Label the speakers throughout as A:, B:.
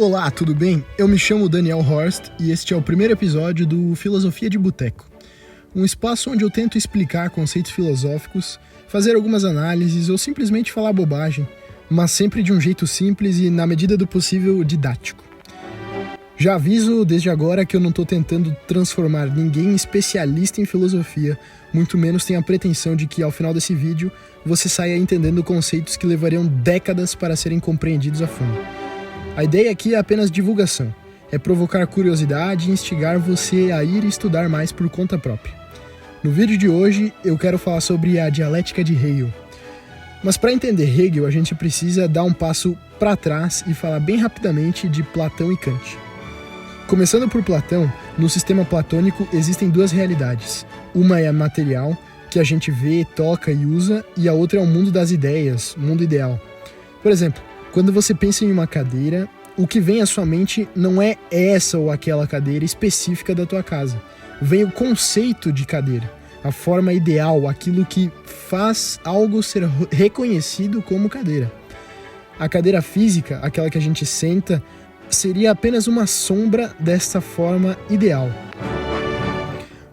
A: Olá, tudo bem? Eu me chamo Daniel Horst e este é o primeiro episódio do Filosofia de Boteco, um espaço onde eu tento explicar conceitos filosóficos, fazer algumas análises ou simplesmente falar bobagem, mas sempre de um jeito simples e, na medida do possível, didático. Já aviso desde agora que eu não estou tentando transformar ninguém em especialista em filosofia, muito menos tenho a pretensão de que, ao final desse vídeo, você saia entendendo conceitos que levariam décadas para serem compreendidos a fundo. A ideia aqui é apenas divulgação, é provocar curiosidade e instigar você a ir estudar mais por conta própria. No vídeo de hoje, eu quero falar sobre a dialética de Hegel. Mas para entender Hegel, a gente precisa dar um passo para trás e falar bem rapidamente de Platão e Kant. Começando por Platão, no sistema platônico existem duas realidades. Uma é a material, que a gente vê, toca e usa, e a outra é o mundo das ideias, o mundo ideal. Por exemplo, quando você pensa em uma cadeira, o que vem à sua mente não é essa ou aquela cadeira específica da tua casa. Vem o conceito de cadeira, a forma ideal, aquilo que faz algo ser reconhecido como cadeira. A cadeira física, aquela que a gente senta, seria apenas uma sombra dessa forma ideal.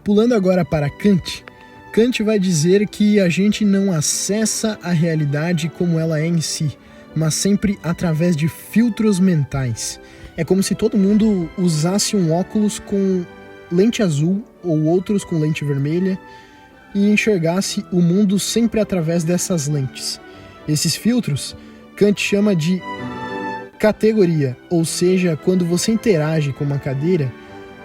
A: Pulando agora para Kant, Kant vai dizer que a gente não acessa a realidade como ela é em si, mas sempre através de filtros mentais. É como se todo mundo usasse um óculos com lente azul ou outros com lente vermelha e enxergasse o mundo sempre através dessas lentes. Esses filtros, Kant chama de categoria, ou seja, quando você interage com uma cadeira,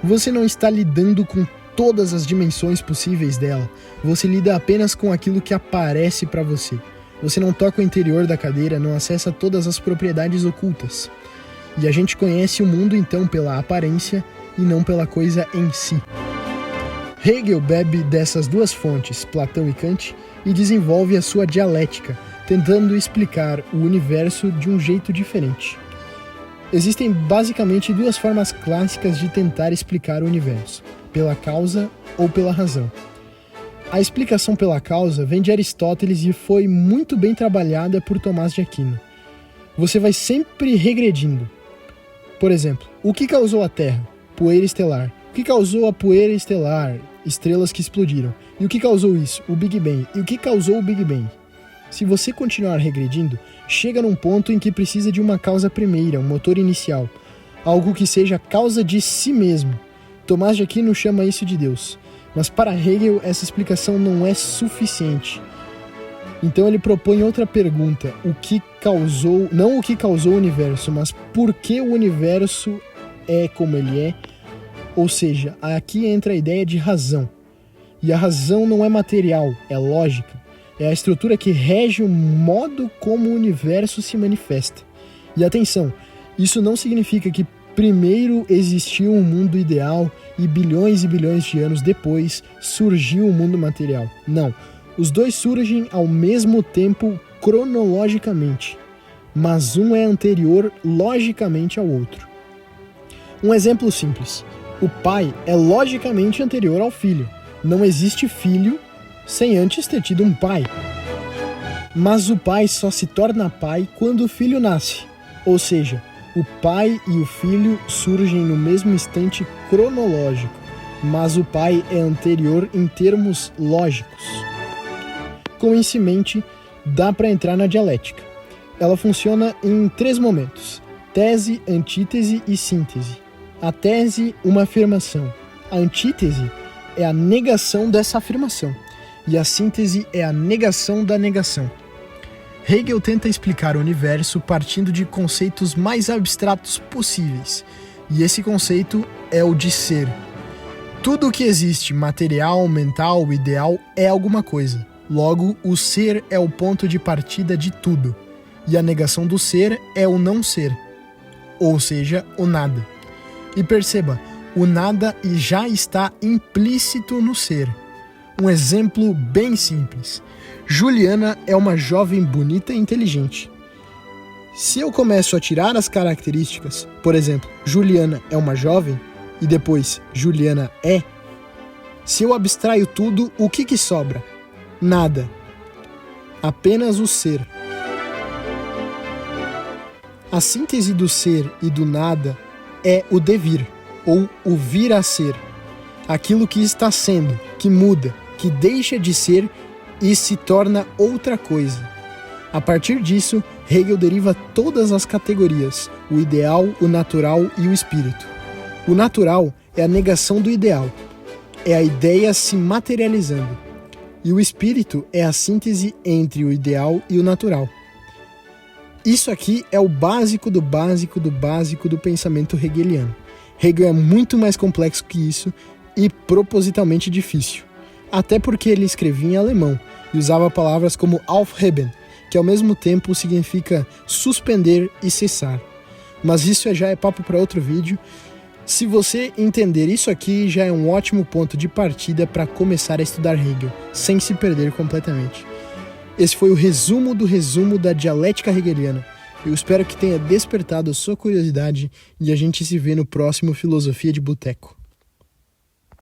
A: você não está lidando com todas as dimensões possíveis dela, você lida apenas com aquilo que aparece para você. Você não toca o interior da cadeira, não acessa todas as propriedades ocultas. E a gente conhece o mundo então pela aparência e não pela coisa em si. Hegel bebe dessas duas fontes, Platão e Kant, e desenvolve a sua dialética, tentando explicar o universo de um jeito diferente. Existem basicamente duas formas clássicas de tentar explicar o universo, pela causa ou pela razão. A explicação pela causa vem de Aristóteles e foi muito bem trabalhada por Tomás de Aquino. Você vai sempre regredindo. Por exemplo, o que causou a Terra? Poeira estelar. O que causou a poeira estelar? Estrelas que explodiram. E o que causou isso? O Big Bang. E o que causou o Big Bang? Se você continuar regredindo, chega num ponto em que precisa de uma causa primeira, um motor inicial. Algo que seja causa de si mesmo. Tomás de Aquino chama isso de Deus. Mas para Hegel, essa explicação não é suficiente. Então ele propõe outra pergunta, não o que causou o universo, mas por que o universo é como ele é, ou seja, aqui entra a ideia de razão. E a razão não é material, é lógica, é a estrutura que rege o modo como o universo se manifesta. E atenção, isso não significa que primeiro existiu um mundo ideal e bilhões de anos depois surgiu o mundo material. Não, os dois surgem ao mesmo tempo cronologicamente, mas um é anterior logicamente ao outro. Um exemplo simples: o pai é logicamente anterior ao filho. Não existe filho sem antes ter tido um pai. Mas o pai só se torna pai quando o filho nasce, ou seja, o pai e o filho surgem no mesmo instante cronológico, mas o pai é anterior em termos lógicos. Com isso em mente, dá para entrar na dialética. Ela funciona em 3 momentos: tese, antítese e síntese. A tese, uma afirmação. A antítese é a negação dessa afirmação. E a síntese é a negação da negação. Hegel tenta explicar o universo partindo de conceitos mais abstratos possíveis, e esse conceito é o de ser. Tudo o que existe, material, mental, ideal, é alguma coisa. Logo, o ser é o ponto de partida de tudo, e a negação do ser é o não ser, ou seja, o nada. E perceba, o nada já está implícito no ser. Um exemplo bem simples. Juliana é uma jovem bonita e inteligente. Se eu começo a tirar as características, por exemplo, Juliana é uma jovem, e depois Juliana é, se eu abstraio tudo, o que sobra? Nada. Apenas o ser. A síntese do ser e do nada é o devir, ou o vir a ser. Aquilo que está sendo, que muda, que deixa de ser e se torna outra coisa. A partir disso, Hegel deriva todas as categorias, o ideal, o natural e o espírito. O natural é a negação do ideal, é a ideia se materializando. E o espírito é a síntese entre o ideal e o natural. Isso aqui é o básico do básico do básico do pensamento hegeliano. Hegel é muito mais complexo que isso e propositalmente difícil. Até porque ele escrevia em alemão e usava palavras como aufheben, que ao mesmo tempo significa suspender e cessar. Mas isso já é papo para outro vídeo. Se você entender isso aqui, já é um ótimo ponto de partida para começar a estudar Hegel, sem se perder completamente. Esse foi o resumo da dialética hegeliana. Eu espero que tenha despertado a sua curiosidade e a gente se vê no próximo Filosofia de Boteco.